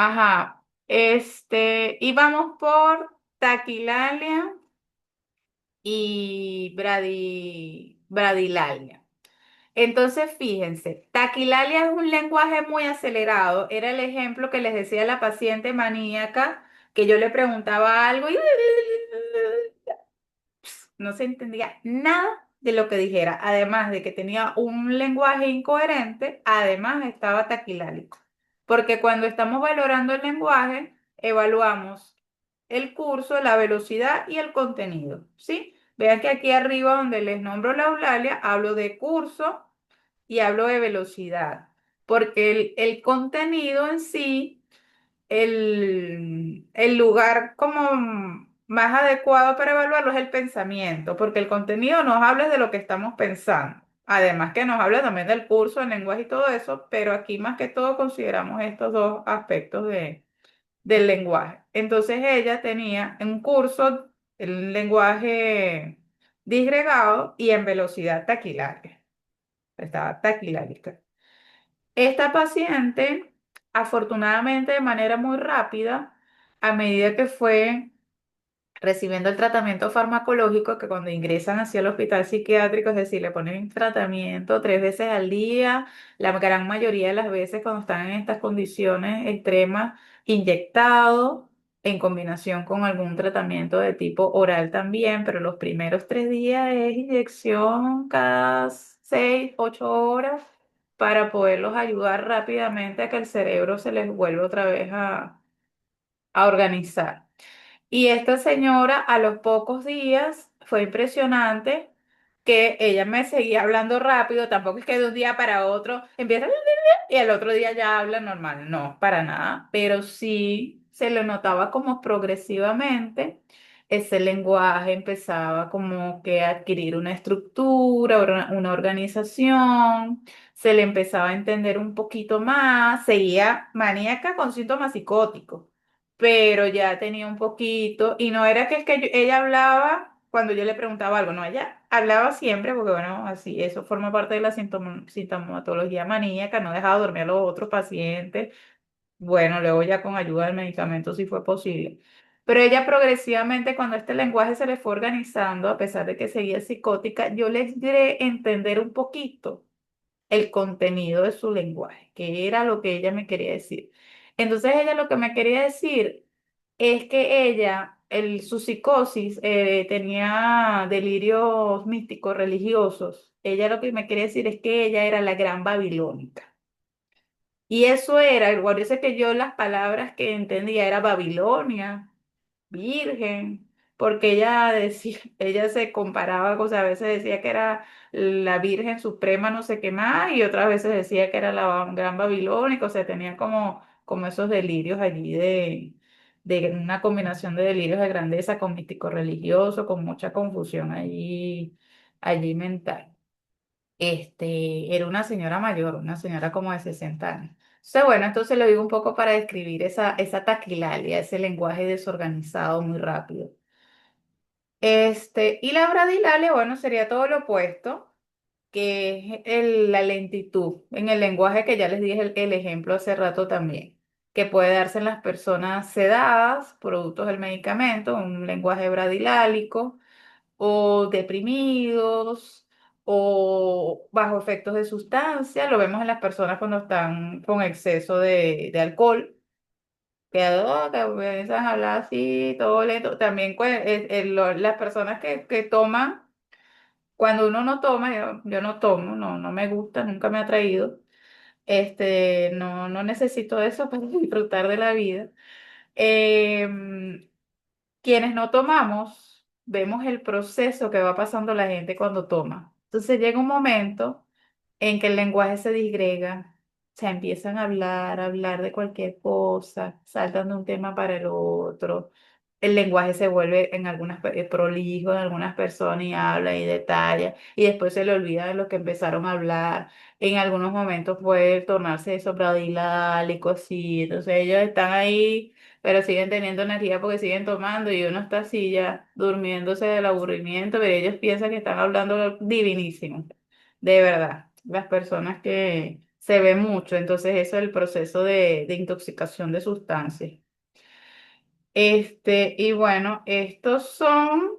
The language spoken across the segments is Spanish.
Ajá, íbamos por taquilalia y bradilalia. Entonces, fíjense, taquilalia es un lenguaje muy acelerado. Era el ejemplo que les decía a la paciente maníaca, que yo le preguntaba algo y no se entendía nada de lo que dijera. Además de que tenía un lenguaje incoherente, además estaba taquilálico. Porque cuando estamos valorando el lenguaje, evaluamos el curso, la velocidad y el contenido, ¿sí? Vean que aquí arriba donde les nombro la Eulalia, hablo de curso y hablo de velocidad, porque el contenido en sí, el lugar como más adecuado para evaluarlo es el pensamiento, porque el contenido nos habla de lo que estamos pensando. Además que nos habla también del curso, el lenguaje y todo eso, pero aquí más que todo consideramos estos dos aspectos del lenguaje. Entonces ella tenía un curso, el lenguaje disgregado y en velocidad taquilardia. Estaba taquilárica. Esta paciente, afortunadamente de manera muy rápida, a medida que fue recibiendo el tratamiento farmacológico, que cuando ingresan hacia el hospital psiquiátrico, es decir, le ponen tratamiento 3 veces al día, la gran mayoría de las veces cuando están en estas condiciones extremas, inyectado en combinación con algún tratamiento de tipo oral también, pero los primeros 3 días es inyección cada 6, 8 horas para poderlos ayudar rápidamente a que el cerebro se les vuelva otra vez a organizar. Y esta señora a los pocos días fue impresionante que ella me seguía hablando rápido, tampoco es que de un día para otro empieza y el otro día ya habla normal, no, para nada, pero sí se le notaba como progresivamente ese lenguaje empezaba como que a adquirir una estructura, una organización, se le empezaba a entender un poquito más, seguía maníaca con síntomas psicóticos, pero ya tenía un poquito, y no era que es que ella hablaba cuando yo le preguntaba algo, no, ella hablaba siempre, porque bueno, así, eso forma parte de la sintomatología maníaca, no dejaba dormir a los otros pacientes, bueno, luego ya con ayuda del medicamento sí fue posible. Pero ella progresivamente, cuando este lenguaje se le fue organizando, a pesar de que seguía psicótica, yo le logré entender un poquito el contenido de su lenguaje, que era lo que ella me quería decir. Entonces ella lo que me quería decir es que ella, su psicosis, tenía delirios místicos religiosos. Ella lo que me quería decir es que ella era la gran babilónica. Y eso era, igual dice que yo las palabras que entendía era Babilonia, virgen, porque ella decía, ella se comparaba, o sea, a veces decía que era la Virgen Suprema, no sé qué más, y otras veces decía que era la Gran Babilónica, o sea, tenía como esos delirios allí de una combinación de delirios de grandeza con místico religioso, con mucha confusión allí mental. Era una señora mayor, una señora como de 60 años. Entonces, bueno, entonces lo digo un poco para describir esa taquilalia, ese lenguaje desorganizado muy rápido. Y la bradilalia, bueno, sería todo lo opuesto, que es la lentitud en el lenguaje que ya les dije el ejemplo hace rato también, que puede darse en las personas sedadas, productos del medicamento, un lenguaje bradilálico o deprimidos o bajo efectos de sustancia. Lo vemos en las personas cuando están con exceso de alcohol, que comienzan a hablar así, todo lento. También las personas que toman, cuando uno no toma, yo no tomo, no me gusta, nunca me ha traído. No necesito eso para disfrutar de la vida. Em, Quienes no tomamos, vemos el proceso que va pasando la gente cuando toma. Entonces llega un momento en que el lenguaje se disgrega, se empiezan a hablar de cualquier cosa, saltan de un tema para el otro. El lenguaje se vuelve en prolijo en algunas personas y habla y detalla, y después se le olvida de lo que empezaron a hablar. En algunos momentos puede tornarse eso bradilálico, así. Entonces ellos están ahí pero siguen teniendo energía porque siguen tomando y uno está así ya durmiéndose del aburrimiento, pero ellos piensan que están hablando divinísimo, de verdad. Las personas se ve mucho, entonces eso es el proceso de intoxicación de sustancias. Y bueno, estos son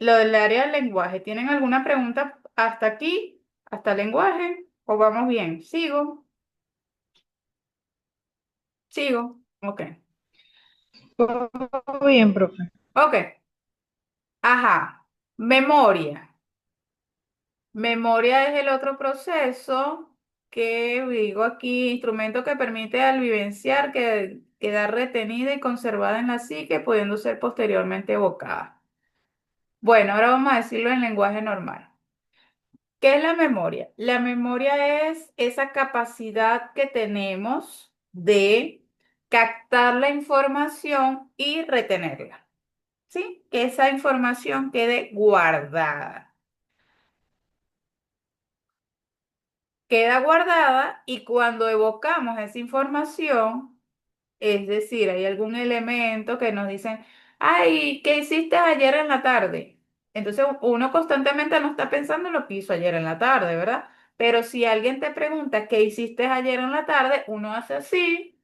lo del área del lenguaje. ¿Tienen alguna pregunta hasta aquí? ¿Hasta el lenguaje? ¿O vamos bien? ¿Sigo? ¿Sigo? Ok. Todo bien, profe. Ok. Ajá. Memoria. Memoria es el otro proceso que digo aquí, instrumento que permite al vivenciar que quedar retenida y conservada en la psique, pudiendo ser posteriormente evocada. Bueno, ahora vamos a decirlo en lenguaje normal. ¿Qué es la memoria? La memoria es esa capacidad que tenemos de captar la información y retenerla, ¿sí? Que esa información quede guardada. Queda guardada y cuando evocamos esa información, es decir, hay algún elemento que nos dicen, ay, ¿qué hiciste ayer en la tarde? Entonces uno constantemente no está pensando en lo que hizo ayer en la tarde, ¿verdad? Pero si alguien te pregunta, ¿qué hiciste ayer en la tarde? Uno hace así,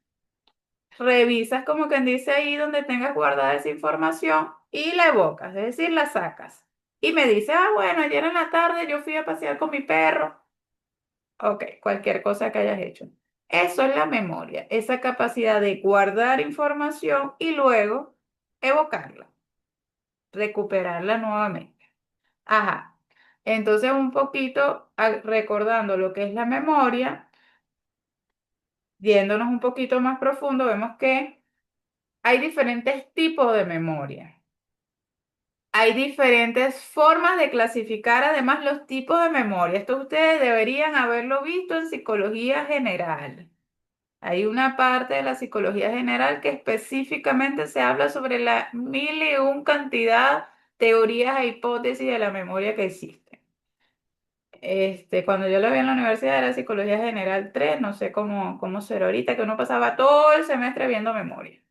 revisas como quien dice ahí donde tengas guardada esa información y la evocas, es decir, la sacas. Y me dice, ah, bueno, ayer en la tarde yo fui a pasear con mi perro. Ok, cualquier cosa que hayas hecho. Eso es la memoria, esa capacidad de guardar información y luego evocarla, recuperarla nuevamente. Ajá. Entonces, un poquito recordando lo que es la memoria, yéndonos un poquito más profundo, vemos que hay diferentes tipos de memoria. Hay diferentes formas de clasificar además los tipos de memoria. Esto ustedes deberían haberlo visto en psicología general. Hay una parte de la psicología general que específicamente se habla sobre la mil y un cantidad teorías e hipótesis de la memoria que existen. Cuando yo lo vi en la universidad era psicología general 3, no sé cómo será ahorita, que uno pasaba todo el semestre viendo memoria.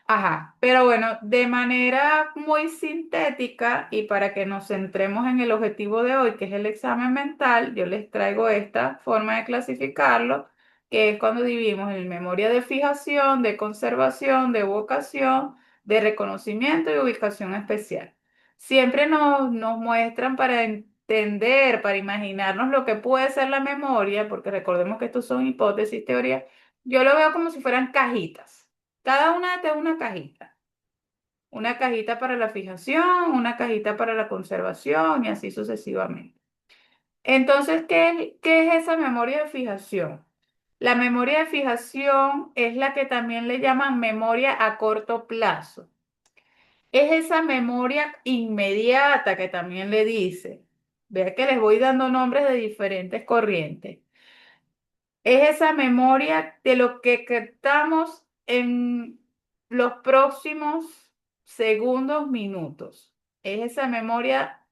Ajá, pero bueno, de manera muy sintética y para que nos centremos en el objetivo de hoy, que es el examen mental, yo les traigo esta forma de clasificarlo, que es cuando dividimos en memoria de fijación, de conservación, de evocación, de reconocimiento y ubicación especial. Siempre nos muestran para entender, para imaginarnos lo que puede ser la memoria, porque recordemos que estos son hipótesis, teorías, yo lo veo como si fueran cajitas. Cada una es una cajita. Una cajita para la fijación, una cajita para la conservación y así sucesivamente. Entonces, ¿qué es esa memoria de fijación? La memoria de fijación es la que también le llaman memoria a corto plazo. Es esa memoria inmediata que también le dice. Vea que les voy dando nombres de diferentes corrientes. Es esa memoria de lo que captamos en los próximos segundos, minutos. Es esa memoria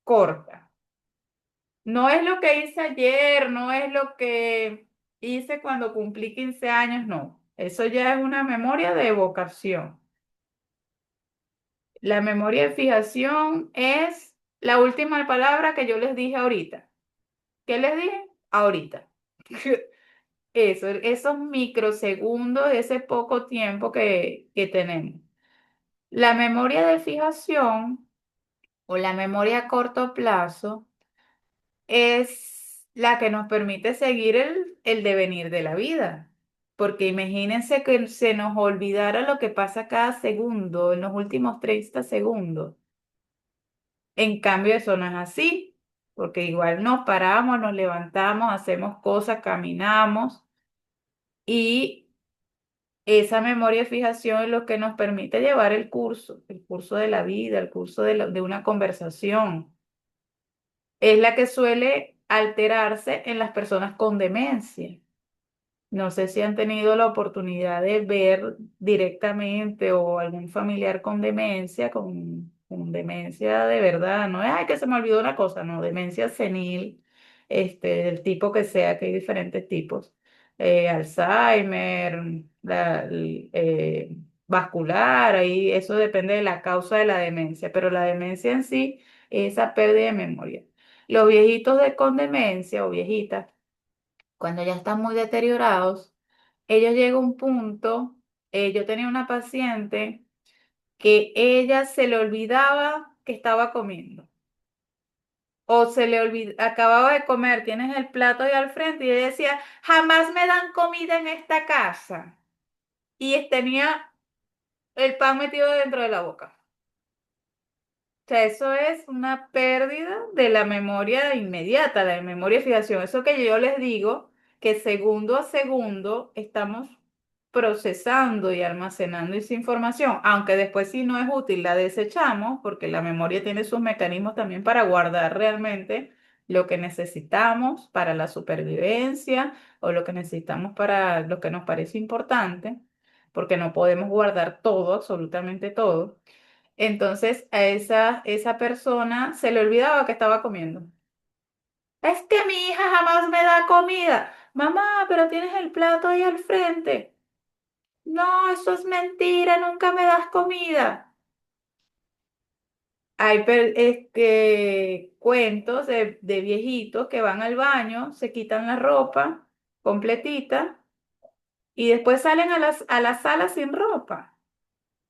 corta. No es lo que hice ayer, no es lo que hice cuando cumplí 15 años, no. Eso ya es una memoria de evocación. La memoria de fijación es la última palabra que yo les dije ahorita. ¿Qué les dije? Ahorita. Eso, esos microsegundos, ese poco tiempo que tenemos. La memoria de fijación o la memoria a corto plazo es la que nos permite seguir el devenir de la vida. Porque imagínense que se nos olvidara lo que pasa cada segundo, en los últimos 30 segundos. En cambio, eso no es así, porque igual nos paramos, nos levantamos, hacemos cosas, caminamos y esa memoria de fijación es lo que nos permite llevar el curso de la vida, el curso de una conversación. Es la que suele alterarse en las personas con demencia. No sé si han tenido la oportunidad de ver directamente o algún familiar con demencia de verdad. No es, ay, que se me olvidó una cosa, no, demencia senil, del tipo que sea, que hay diferentes tipos. Alzheimer, vascular, ahí eso depende de la causa de la demencia, pero la demencia en sí es esa pérdida de memoria. Los viejitos con demencia o viejitas cuando ya están muy deteriorados, ellos llegan a un punto, yo tenía una paciente que ella se le olvidaba que estaba comiendo. O se le acababa de comer, tienes el plato ahí al frente y ella decía, jamás me dan comida en esta casa. Y tenía el pan metido dentro de la boca. O sea, eso es una pérdida de la memoria inmediata, de la memoria de fijación. Eso que yo les digo, que segundo a segundo estamos procesando y almacenando esa información, aunque después si no es útil la desechamos, porque la memoria tiene sus mecanismos también para guardar realmente lo que necesitamos para la supervivencia o lo que necesitamos para lo que nos parece importante, porque no podemos guardar todo, absolutamente todo. Entonces a esa persona se le olvidaba que estaba comiendo. Es que mi hija jamás me da comida. Mamá, pero tienes el plato ahí al frente. No, eso es mentira, nunca me das comida. Hay cuentos de viejitos que van al baño, se quitan la ropa completita y después salen a la sala sin ropa.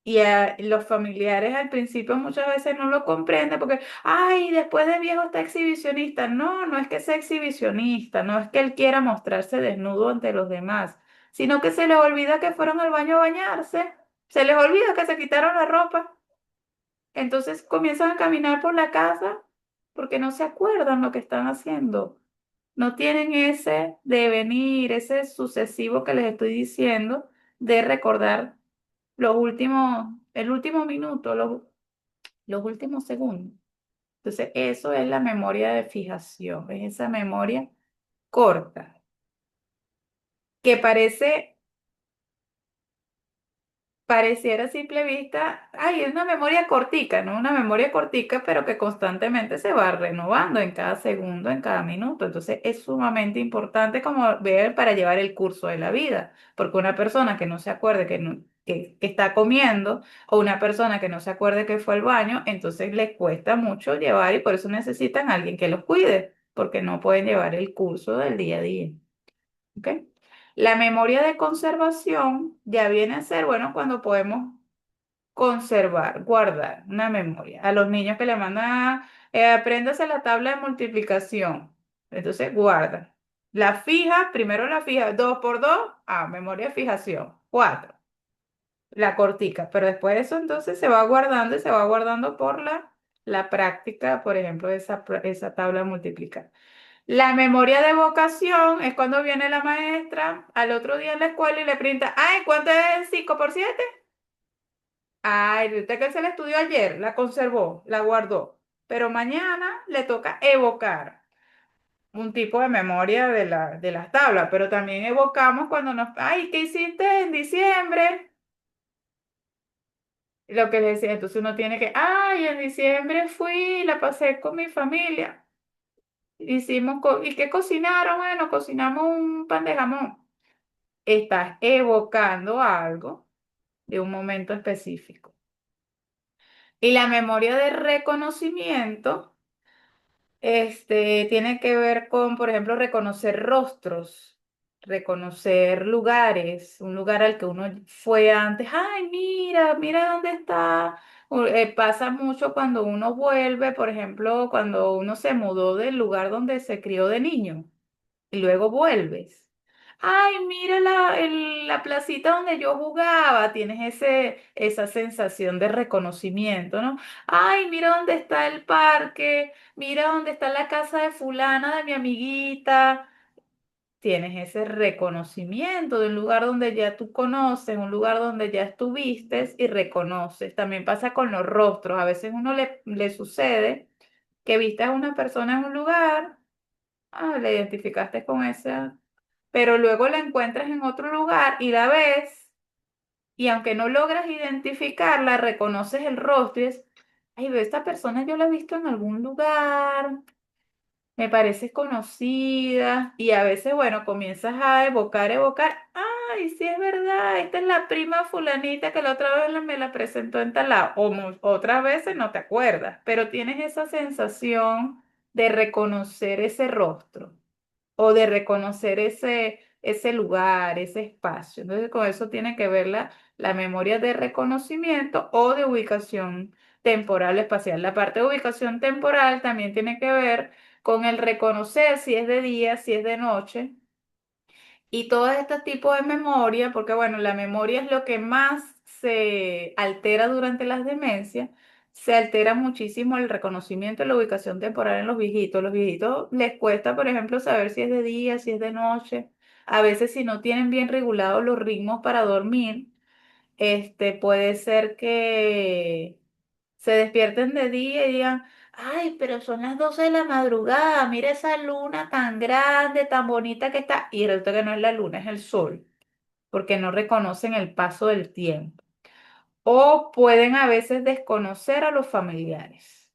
Y a los familiares al principio muchas veces no lo comprenden porque, ay, después de viejo está exhibicionista. No, no es que sea exhibicionista, no es que él quiera mostrarse desnudo ante los demás, sino que se les olvida que fueron al baño a bañarse, se les olvida que se quitaron la ropa. Entonces comienzan a caminar por la casa porque no se acuerdan lo que están haciendo. No tienen ese devenir, ese sucesivo que les estoy diciendo de recordar el último minuto, los últimos segundos. Entonces, eso es la memoria de fijación, es esa memoria corta, que pareciera a simple vista, ay, es una memoria cortica, ¿no? Una memoria cortica, pero que constantemente se va renovando en cada segundo, en cada minuto. Entonces, es sumamente importante como ver para llevar el curso de la vida, porque una persona que no se acuerde que está comiendo o una persona que no se acuerde que fue al baño, entonces les cuesta mucho llevar y por eso necesitan a alguien que los cuide, porque no pueden llevar el curso del día a día. ¿Ok? La memoria de conservación ya viene a ser, bueno, cuando podemos conservar, guardar una memoria. A los niños que le mandan, apréndase la tabla de multiplicación. Entonces, guarda. La fija, primero la fija, 2 por 2, memoria de fijación. 4, la cortica. Pero después de eso, entonces se va guardando y se va guardando por la práctica, por ejemplo, esa tabla de multiplicar. La memoria de vocación es cuando viene la maestra al otro día en la escuela y le pregunta, ay, ¿cuánto es 5 por 7? Ay, usted que se la estudió ayer, la conservó, la guardó, pero mañana le toca evocar un tipo de memoria de las tablas, pero también evocamos cuando ay, ¿qué hiciste en diciembre? Lo que le decía, entonces uno tiene que, ay, en diciembre fui, la pasé con mi familia, ¿y qué cocinaron? Bueno, cocinamos un pan de jamón. Estás evocando algo de un momento específico. Y la memoria de reconocimiento, tiene que ver con, por ejemplo, reconocer rostros, reconocer lugares, un lugar al que uno fue antes. Ay, mira, mira dónde está. Pasa mucho cuando uno vuelve, por ejemplo, cuando uno se mudó del lugar donde se crió de niño y luego vuelves. Ay, mira la placita donde yo jugaba, tienes esa sensación de reconocimiento, ¿no? Ay, mira dónde está el parque, mira dónde está la casa de fulana, de mi amiguita. Tienes ese reconocimiento de un lugar donde ya tú conoces, un lugar donde ya estuviste y reconoces. También pasa con los rostros. A veces uno le sucede que viste a una persona en un lugar, la identificaste con esa, pero luego la encuentras en otro lugar y la ves, y aunque no logras identificarla, reconoces el rostro y es, ay, ve, esta persona yo la he visto en algún lugar, me parece conocida, y a veces, bueno, comienzas a evocar, ay, sí es verdad, esta es la prima fulanita que la otra vez me la presentó en tal lado, o otras veces no te acuerdas, pero tienes esa sensación de reconocer ese rostro. o de reconocer ese lugar, ese espacio. Entonces, con eso tiene que ver la memoria de reconocimiento o de ubicación temporal espacial. La parte de ubicación temporal también tiene que ver con el reconocer si es de día, si es de noche y todo este tipo de memoria, porque bueno, la memoria es lo que más se altera durante las demencias, se altera muchísimo el reconocimiento y la ubicación temporal en los viejitos. Los viejitos les cuesta, por ejemplo, saber si es de día, si es de noche. A veces si no tienen bien regulados los ritmos para dormir, puede ser que se despierten de día y digan, ay, pero son las 12 de la madrugada, mira esa luna tan grande, tan bonita que está. Y resulta que no es la luna, es el sol, porque no reconocen el paso del tiempo. O pueden a veces desconocer a los familiares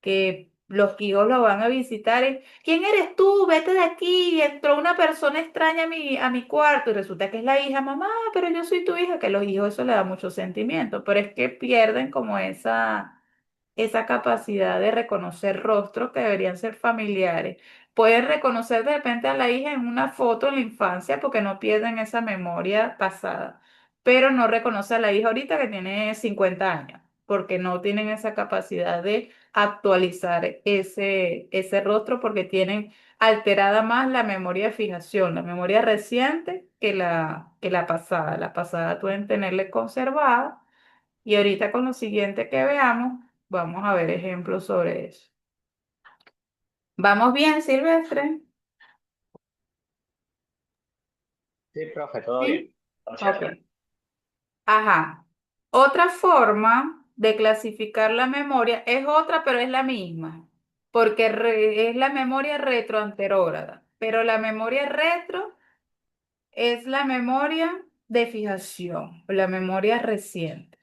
que los hijos lo van a visitar y, ¿quién eres tú? Vete de aquí. Y entró una persona extraña a mi cuarto y resulta que es la hija, mamá, pero yo soy tu hija, que a los hijos eso le da mucho sentimiento, pero es que pierden como esa capacidad de reconocer rostros que deberían ser familiares. Pueden reconocer de repente a la hija en una foto en la infancia porque no pierden esa memoria pasada, pero no reconoce a la hija ahorita que tiene 50 años, porque no tienen esa capacidad de actualizar ese rostro porque tienen alterada más la memoria de fijación, la memoria reciente que la pasada. La pasada pueden tenerle conservada y ahorita con lo siguiente que veamos, vamos a ver ejemplos sobre eso. ¿Vamos bien, Silvestre? Sí, profe, todo bien. Sí. Ok. Gracias. Ajá. Otra forma de clasificar la memoria es otra, pero es la misma, porque es la memoria retroanterógrada, pero la memoria retro es la memoria de fijación, la memoria reciente.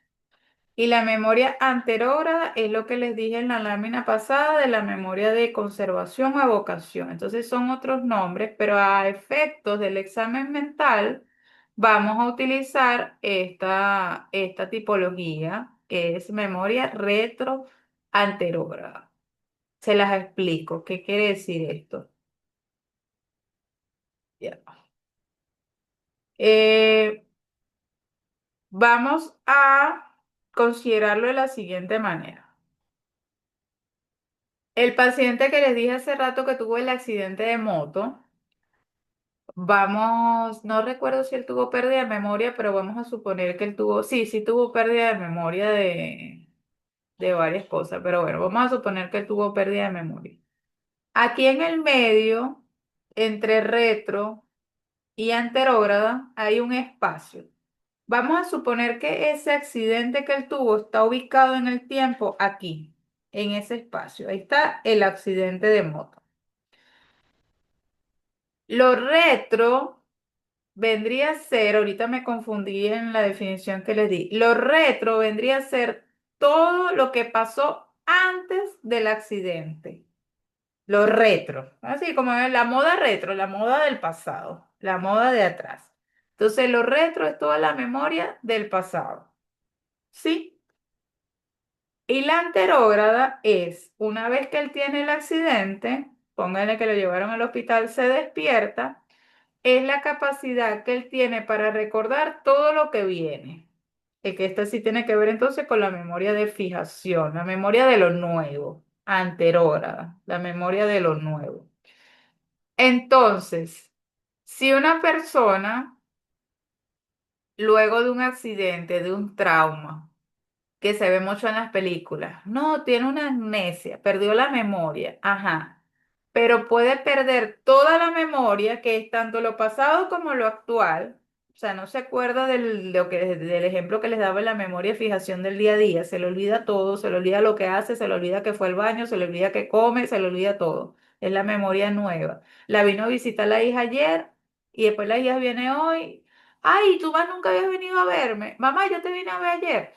Y la memoria anterógrada es lo que les dije en la lámina pasada de la memoria de conservación o evocación. Entonces son otros nombres, pero a efectos del examen mental vamos a utilizar esta tipología que es memoria retroanterógrada. Se las explico. ¿Qué quiere decir esto? Ya. Eh, Vamos a considerarlo de la siguiente manera. El paciente que les dije hace rato que tuvo el accidente de moto, no recuerdo si él tuvo pérdida de memoria, pero vamos a suponer que él tuvo, sí, sí tuvo pérdida de memoria de varias cosas, pero bueno, vamos a suponer que él tuvo pérdida de memoria. Aquí en el medio, entre retro y anterógrada, hay un espacio. Vamos a suponer que ese accidente que él tuvo está ubicado en el tiempo aquí, en ese espacio. Ahí está el accidente de moto. Lo retro vendría a ser, ahorita me confundí en la definición que les di, lo retro vendría a ser todo lo que pasó antes del accidente. Lo retro, así como es la moda retro, la moda del pasado, la moda de atrás. Entonces, lo retro es toda la memoria del pasado. ¿Sí? Y la anterógrada es, una vez que él tiene el accidente, póngale que lo llevaron al hospital, se despierta, es la capacidad que él tiene para recordar todo lo que viene. Es que esta sí tiene que ver entonces con la memoria de fijación, la memoria de lo nuevo, anterógrada, la memoria de lo nuevo. Entonces, si una persona, luego de un accidente, de un trauma, que se ve mucho en las películas. No, tiene una amnesia, perdió la memoria, ajá. Pero puede perder toda la memoria, que es tanto lo pasado como lo actual. O sea, no se acuerda del ejemplo que les daba en la memoria de fijación del día a día. Se le olvida todo, se le olvida lo que hace, se le olvida que fue al baño, se le olvida que come, se le olvida todo. Es la memoria nueva. La vino a visitar la hija ayer y después la hija viene hoy. Ay, tú más nunca habías venido a verme. Mamá, yo te vine a ver ayer.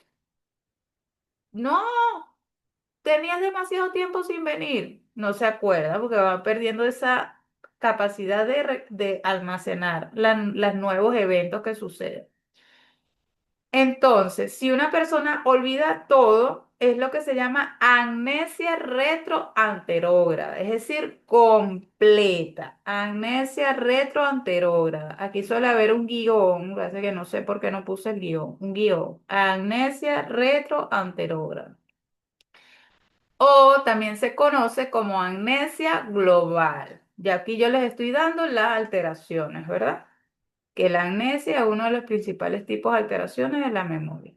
No, tenías demasiado tiempo sin venir. No se acuerda porque va perdiendo esa capacidad de almacenar los nuevos eventos que suceden. Entonces, si una persona olvida todo, es lo que se llama amnesia retroanterógrada, es decir, completa. Amnesia retroanterógrada. Aquí suele haber un guión, parece que no sé por qué no puse el guión, un guión. Amnesia retroanterógrada. O también se conoce como amnesia global. Y aquí yo les estoy dando las alteraciones, ¿verdad? Que la amnesia es uno de los principales tipos de alteraciones de la memoria.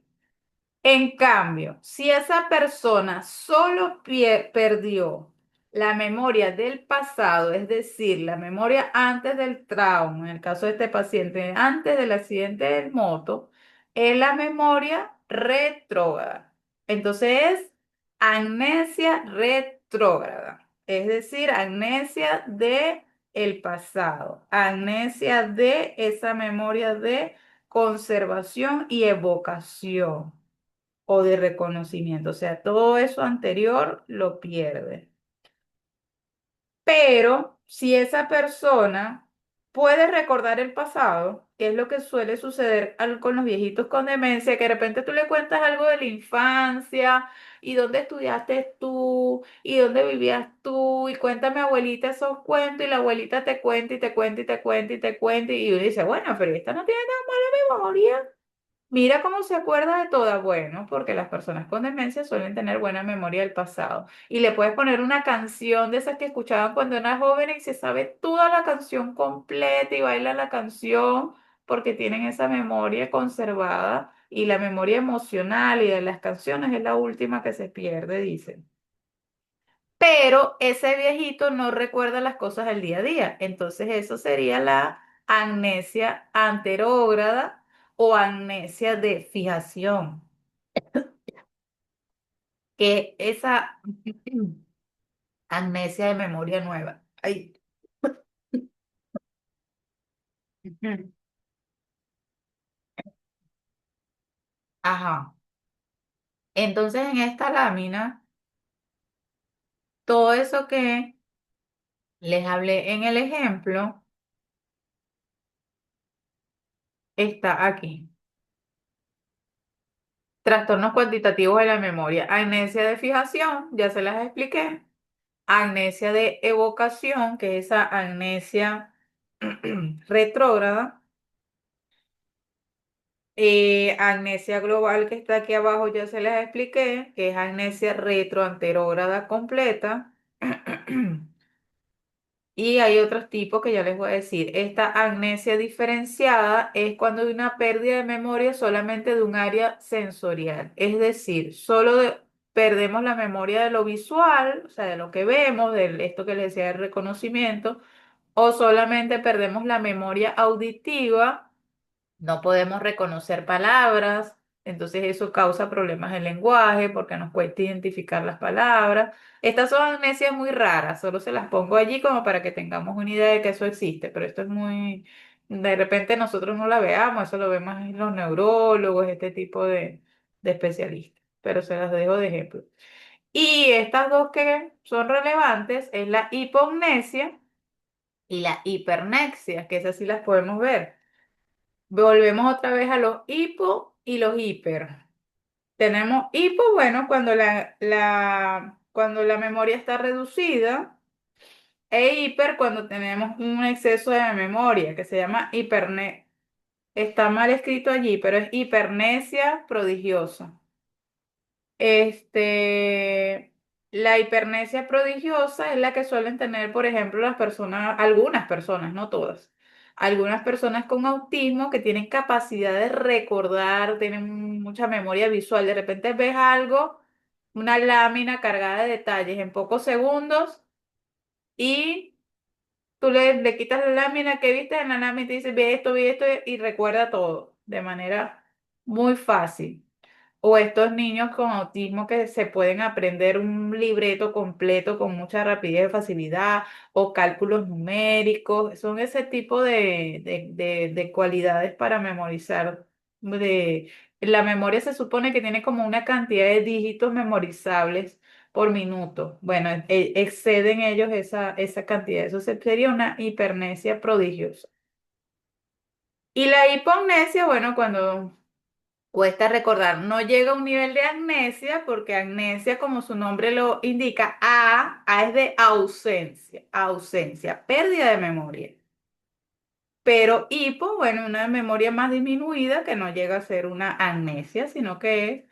En cambio, si esa persona solo perdió la memoria del pasado, es decir, la memoria antes del trauma, en el caso de este paciente, antes del accidente de moto, es la memoria retrógrada. Entonces es amnesia retrógrada, es decir, amnesia de el pasado, amnesia de esa memoria de conservación y evocación o de reconocimiento. O sea, todo eso anterior lo pierde. Pero si esa persona puede recordar el pasado, que es lo que suele suceder con los viejitos con demencia, que de repente tú le cuentas algo de la infancia y dónde estudiaste tú y dónde vivías tú y cuéntame abuelita esos cuentos y la abuelita te cuenta y te cuenta y te cuenta y te cuenta y uno dice, bueno, pero esta no tiene tan mala memoria. Mira cómo se acuerda de toda. Bueno, porque las personas con demencia suelen tener buena memoria del pasado. Y le puedes poner una canción de esas que escuchaban cuando eran jóvenes y se sabe toda la canción completa y baila la canción porque tienen esa memoria conservada y la memoria emocional y de las canciones es la última que se pierde, dicen. Pero ese viejito no recuerda las cosas del día a día. Entonces eso sería la amnesia anterógrada o amnesia de fijación, que esa amnesia de memoria nueva. Ay. Ujú. Ajá. Entonces en esta lámina, todo eso que les hablé en el ejemplo está aquí. Trastornos cuantitativos de la memoria. Amnesia de fijación, ya se las expliqué. Amnesia de evocación, que es esa amnesia retrógrada. Amnesia global, que está aquí abajo, ya se les expliqué, que es amnesia retroanterógrada completa. Y hay otros tipos que ya les voy a decir. Esta amnesia diferenciada es cuando hay una pérdida de memoria solamente de un área sensorial. Es decir, perdemos la memoria de lo visual, o sea, de lo que vemos, de esto que les decía de reconocimiento, o solamente perdemos la memoria auditiva, no podemos reconocer palabras, entonces eso causa problemas de lenguaje porque nos cuesta identificar las palabras. Estas son amnesias muy raras, solo se las pongo allí como para que tengamos una idea de que eso existe, pero esto es muy, de repente nosotros no la veamos, eso lo vemos en los neurólogos, este tipo de especialistas, pero se las dejo de ejemplo. Y estas dos que son relevantes es la hipognesia y la hipernexia, que esas sí las podemos ver. Volvemos otra vez a los hipo y los hiper. Tenemos hipo, bueno, cuando la memoria está reducida, e hiper cuando tenemos un exceso de memoria, que se llama hiperne. Está mal escrito allí, pero es hipernesia prodigiosa. La hipernesia prodigiosa es la que suelen tener, por ejemplo, las personas, algunas personas, no todas, algunas personas con autismo que tienen capacidad de recordar, tienen mucha memoria visual. De repente ves algo, una lámina cargada de detalles en pocos segundos y tú le quitas la lámina que viste en la lámina y te dices, vi esto y recuerda todo de manera muy fácil. O estos niños con autismo que se pueden aprender un libreto completo con mucha rapidez y facilidad, o cálculos numéricos, son ese tipo de cualidades para memorizar. La memoria se supone que tiene como una cantidad de dígitos memorizables por minuto. Bueno, exceden ellos esa cantidad. Eso sería una hipernesia prodigiosa. Y la hipognesia, bueno, cuando Cuesta recordar, no llega a un nivel de amnesia porque amnesia, como su nombre lo indica, A es de ausencia, ausencia, pérdida de memoria. Pero hipo, bueno, una memoria más disminuida que no llega a ser una amnesia, sino que es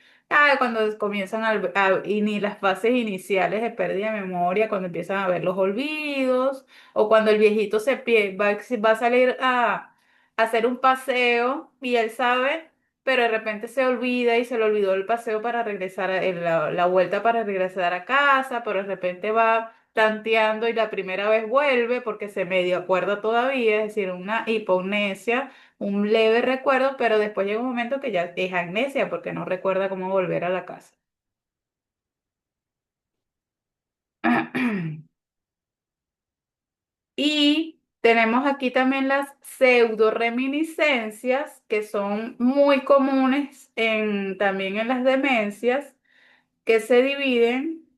cuando comienzan las fases iniciales de pérdida de memoria, cuando empiezan a ver los olvidos, o cuando el viejito va a salir a hacer un paseo y él sabe, pero de repente se olvida y se le olvidó el paseo para regresar, la vuelta para regresar a casa, pero de repente va tanteando y la primera vez vuelve porque se medio acuerda todavía, es decir, una hipognesia, un leve recuerdo, pero después llega un momento que ya es amnesia porque no recuerda cómo volver a la casa. Y tenemos aquí también las pseudoreminiscencias, que son muy comunes también en las demencias, que se dividen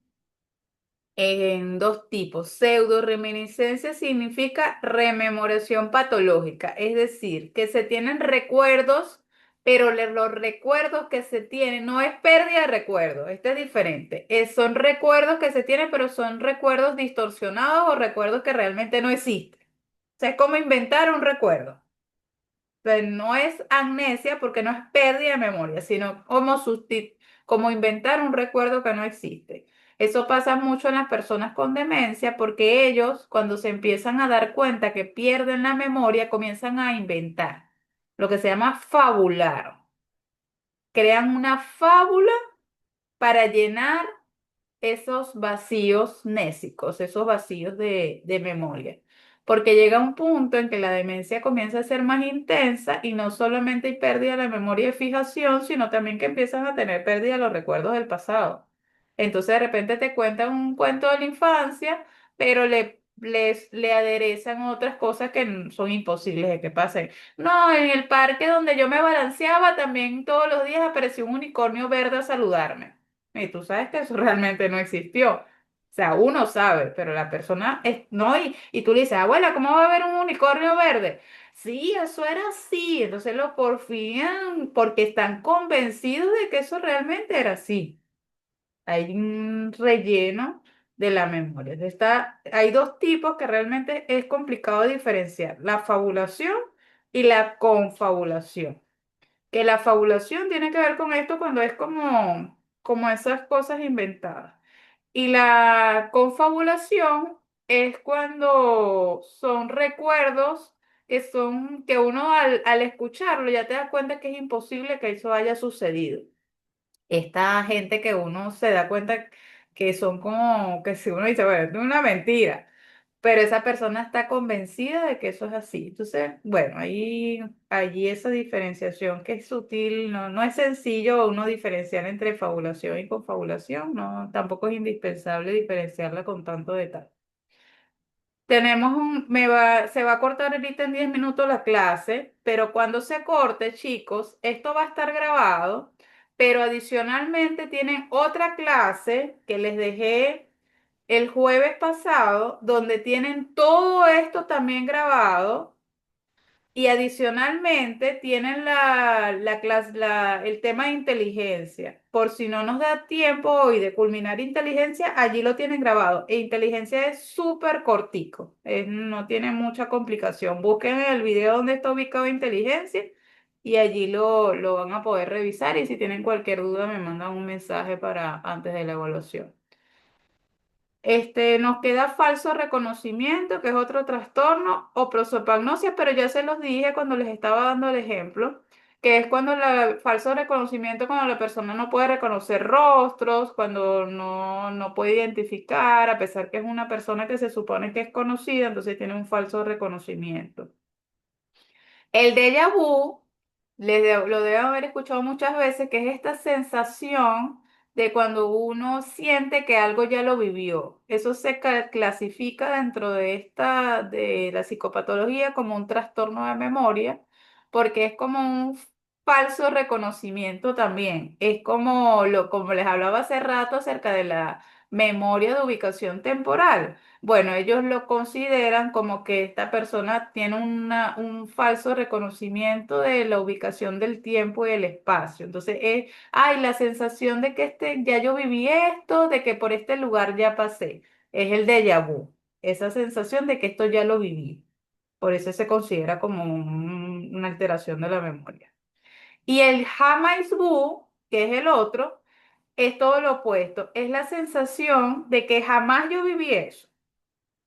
en dos tipos. Pseudoreminiscencia significa rememoración patológica, es decir, que se tienen recuerdos, pero los recuerdos que se tienen no es pérdida de recuerdos, este es diferente. Son recuerdos que se tienen, pero son recuerdos distorsionados o recuerdos que realmente no existen. O sea, es como inventar un recuerdo. Sea, no es amnesia porque no es pérdida de memoria, sino como inventar un recuerdo que no existe. Eso pasa mucho en las personas con demencia porque ellos, cuando se empiezan a dar cuenta que pierden la memoria, comienzan a inventar, lo que se llama fabular. Crean una fábula para llenar esos vacíos nésicos, esos vacíos de memoria. Porque llega un punto en que la demencia comienza a ser más intensa y no solamente hay pérdida de la memoria de fijación, sino también que empiezan a tener pérdida de los recuerdos del pasado. Entonces de repente te cuentan un cuento de la infancia, pero le aderezan otras cosas que son imposibles de que pasen. No, en el parque donde yo me balanceaba, también todos los días apareció un unicornio verde a saludarme. Y tú sabes que eso realmente no existió. O sea, uno sabe, pero la persona no, y tú le dices, abuela, ¿cómo va a haber un unicornio verde? Sí, eso era así. Entonces lo porfían porque están convencidos de que eso realmente era así. Hay un relleno de la memoria. Hay dos tipos que realmente es complicado diferenciar, la fabulación y la confabulación. Que la fabulación tiene que ver con esto cuando es como esas cosas inventadas. Y la confabulación es cuando son recuerdos que uno al escucharlo ya te das cuenta que es imposible que eso haya sucedido. Esta gente que uno se da cuenta que son como, que si uno dice, bueno, es una mentira, pero esa persona está convencida de que eso es así. Entonces, bueno, allí esa diferenciación que es sutil, no es sencillo uno diferenciar entre fabulación y confabulación, no, tampoco es indispensable diferenciarla con tanto detalle. Se va a cortar ahorita en 10 minutos la clase, pero cuando se corte, chicos, esto va a estar grabado, pero adicionalmente tienen otra clase que les dejé el jueves pasado, donde tienen todo esto también grabado y adicionalmente tienen el tema de inteligencia. Por si no nos da tiempo hoy de culminar inteligencia, allí lo tienen grabado. E inteligencia es súper cortico, no tiene mucha complicación. Busquen el video donde está ubicado inteligencia y allí lo van a poder revisar y si tienen cualquier duda me mandan un mensaje para antes de la evaluación. Nos queda falso reconocimiento, que es otro trastorno, o prosopagnosia, pero ya se los dije cuando les estaba dando el ejemplo, que es cuando el falso reconocimiento, cuando la persona no puede reconocer rostros, cuando no puede identificar, a pesar que es una persona que se supone que es conocida, entonces tiene un falso reconocimiento. El déjà vu, lo deben haber escuchado muchas veces, que es esta sensación de cuando uno siente que algo ya lo vivió. Eso se clasifica dentro de la psicopatología como un trastorno de memoria, porque es como un falso reconocimiento también. Es como les hablaba hace rato acerca memoria de ubicación temporal. Bueno, ellos lo consideran como que esta persona tiene un falso reconocimiento de la ubicación del tiempo y el espacio. Entonces, hay la sensación de que ya yo viví esto, de que por este lugar ya pasé. Es el déjà vu, esa sensación de que esto ya lo viví. Por eso se considera como una alteración de la memoria. Y el Hamaisbu, que es el otro, es todo lo opuesto. Es la sensación de que jamás yo viví eso,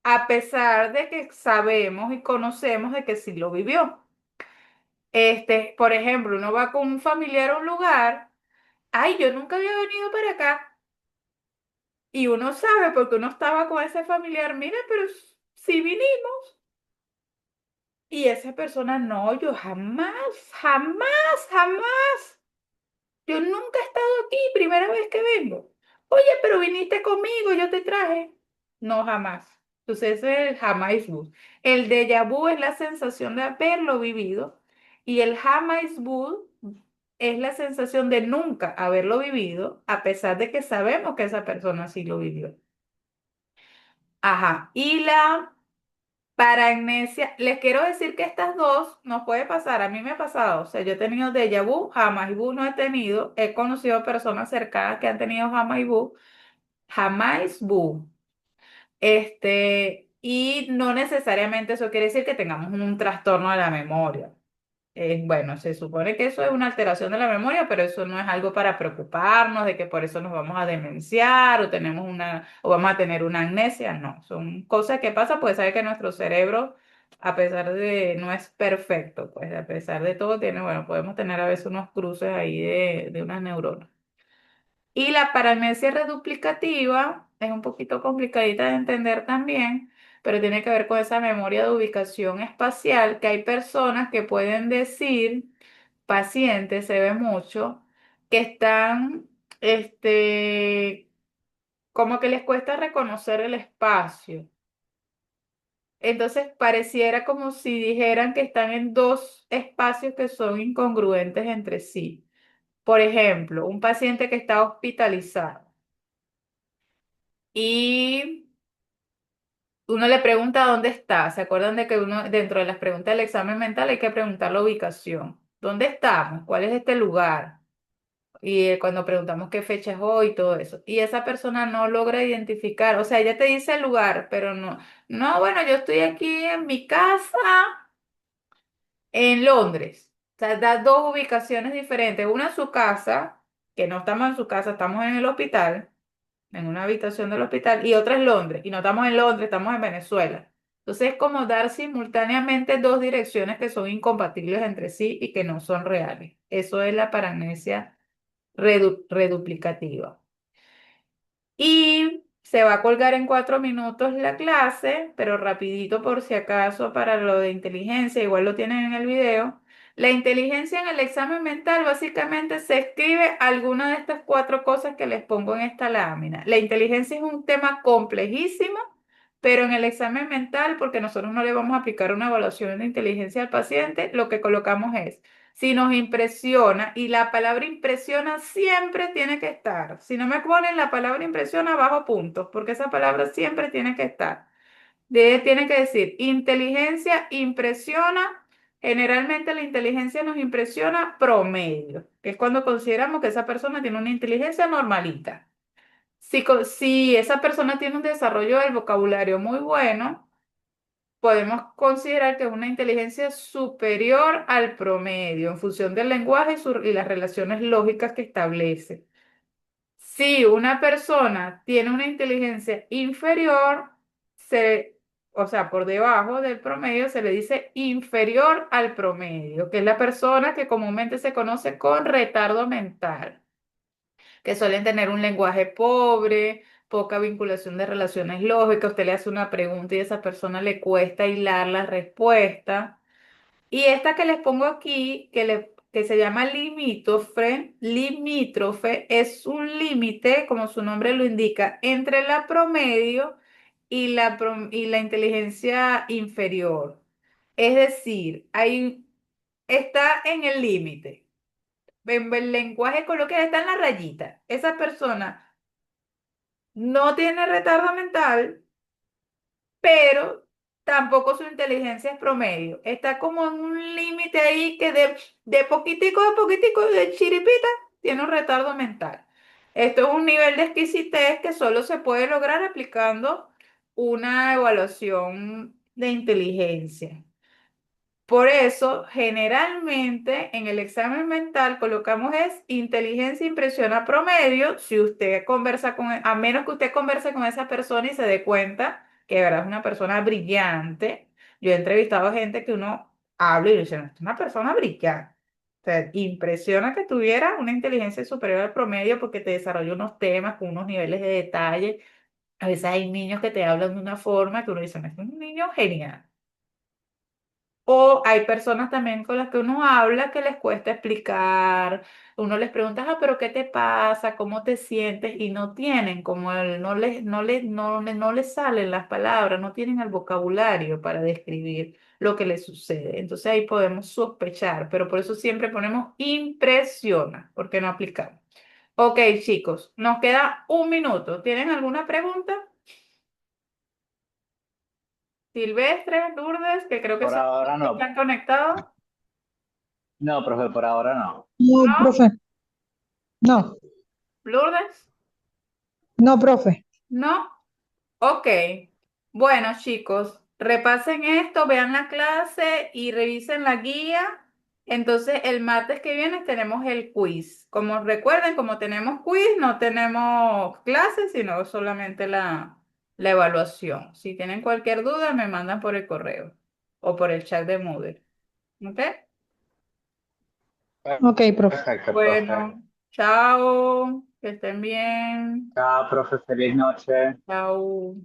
a pesar de que sabemos y conocemos de que sí lo vivió. Por ejemplo, uno va con un familiar a un lugar, ay, yo nunca había venido para acá. Y uno sabe porque uno estaba con ese familiar, mira, pero sí vinimos. Y esa persona, no, yo jamás, jamás, jamás. Yo nunca he estado aquí, primera vez que vengo. Oye, pero viniste conmigo, yo te traje. No, jamás. Entonces, ese es el jamais vu. El déjà vu es la sensación de haberlo vivido y el jamais vu es la sensación de nunca haberlo vivido, a pesar de que sabemos que esa persona sí lo vivió. Ajá. Y la paragnesia, les quiero decir que estas dos nos puede pasar, a mí me ha pasado, o sea, yo he tenido déjà vu, jamais vu no he tenido, he conocido personas cercanas que han tenido jamais vu, y no necesariamente eso quiere decir que tengamos un trastorno de la memoria. Bueno, se supone que eso es una alteración de la memoria, pero eso no es algo para preocuparnos de que por eso nos vamos a demenciar o vamos a tener una amnesia, no, son cosas que pasan, pues sabe que nuestro cerebro, a pesar de, no es perfecto, pues a pesar de todo tiene, bueno, podemos tener a veces unos cruces ahí de unas neuronas. Y la paramnesia reduplicativa es un poquito complicadita de entender también, pero tiene que ver con esa memoria de ubicación espacial que hay personas que pueden decir, pacientes, se ve mucho, que están, como que les cuesta reconocer el espacio. Entonces pareciera como si dijeran que están en dos espacios que son incongruentes entre sí. Por ejemplo, un paciente que está hospitalizado. Y uno le pregunta dónde está. ¿Se acuerdan de que uno, dentro de las preguntas del examen mental, hay que preguntar la ubicación? ¿Dónde estamos? ¿Cuál es este lugar? Y cuando preguntamos qué fecha es hoy y todo eso. Y esa persona no logra identificar, o sea, ella te dice el lugar, pero no, no, bueno, yo estoy aquí en mi casa en Londres. O sea, da dos ubicaciones diferentes. Una es su casa, que no estamos en su casa, estamos en el hospital, en una habitación del hospital, y otra es Londres, y no estamos en Londres, estamos en Venezuela. Entonces es como dar simultáneamente dos direcciones que son incompatibles entre sí y que no son reales. Eso es la paragnesia reduplicativa. Y se va a colgar en 4 minutos la clase, pero rapidito por si acaso para lo de inteligencia, igual lo tienen en el video. La inteligencia en el examen mental básicamente se escribe alguna de estas cuatro cosas que les pongo en esta lámina. La inteligencia es un tema complejísimo, pero en el examen mental, porque nosotros no le vamos a aplicar una evaluación de inteligencia al paciente, lo que colocamos es si nos impresiona, y la palabra impresiona siempre tiene que estar. Si no me ponen la palabra impresiona, bajo puntos, porque esa palabra siempre tiene que estar. Tiene que decir, inteligencia impresiona. Generalmente la inteligencia nos impresiona promedio, que es cuando consideramos que esa persona tiene una inteligencia normalita. Si esa persona tiene un desarrollo del vocabulario muy bueno, podemos considerar que es una inteligencia superior al promedio en función del lenguaje y las relaciones lógicas que establece. Si una persona tiene una inteligencia inferior, o sea, por debajo del promedio, se le dice inferior al promedio, que es la persona que comúnmente se conoce con retardo mental, que suelen tener un lenguaje pobre, poca vinculación de relaciones lógicas. Usted le hace una pregunta y a esa persona le cuesta hilar la respuesta. Y esta que les pongo aquí, que se llama limítrofe, es un límite, como su nombre lo indica, entre la promedio y la inteligencia inferior. Es decir, está en el límite. En el lenguaje coloquial está en la rayita. Esa persona no tiene retardo mental, pero tampoco su inteligencia es promedio. Está como en un límite ahí que de poquitico, de chiripita, tiene un retardo mental. Esto es un nivel de exquisitez que solo se puede lograr aplicando una evaluación de inteligencia. Por eso, generalmente en el examen mental colocamos es inteligencia impresiona promedio. Si usted conversa a menos que usted converse con esa persona y se dé cuenta que de verdad es una persona brillante. Yo he entrevistado gente que uno habla y dice, "No, es una persona brillante". O sea, impresiona que tuviera una inteligencia superior al promedio porque te desarrolla unos temas con unos niveles de detalle. A veces hay niños que te hablan de una forma que uno dice, "No, es un niño genial". O hay personas también con las que uno habla que les cuesta explicar. Uno les pregunta, pero ¿qué te pasa? ¿Cómo te sientes? Y no tienen, como no les salen las palabras, no tienen el vocabulario para describir lo que les sucede. Entonces ahí podemos sospechar, pero por eso siempre ponemos impresiona, porque no aplicamos. Ok, chicos, nos queda un minuto. ¿Tienen alguna pregunta? Silvestre, Lourdes, que creo que Por son los ahora que no. están conectados. No, profe, por ahora no. No, ¿No? profe. No, Lourdes, no, profe. ¿no? Ok. Bueno, chicos, repasen esto, vean la clase y revisen la guía. Entonces, el martes que viene tenemos el quiz. Como recuerden, como tenemos quiz, no tenemos clases, sino solamente la evaluación. Si tienen cualquier duda, me mandan por el correo o por el chat de Moodle. ¿Ok? Ok, profe. Perfecto, profe. Bueno, chao, que estén bien. Chao, profe, feliz noche. Chao.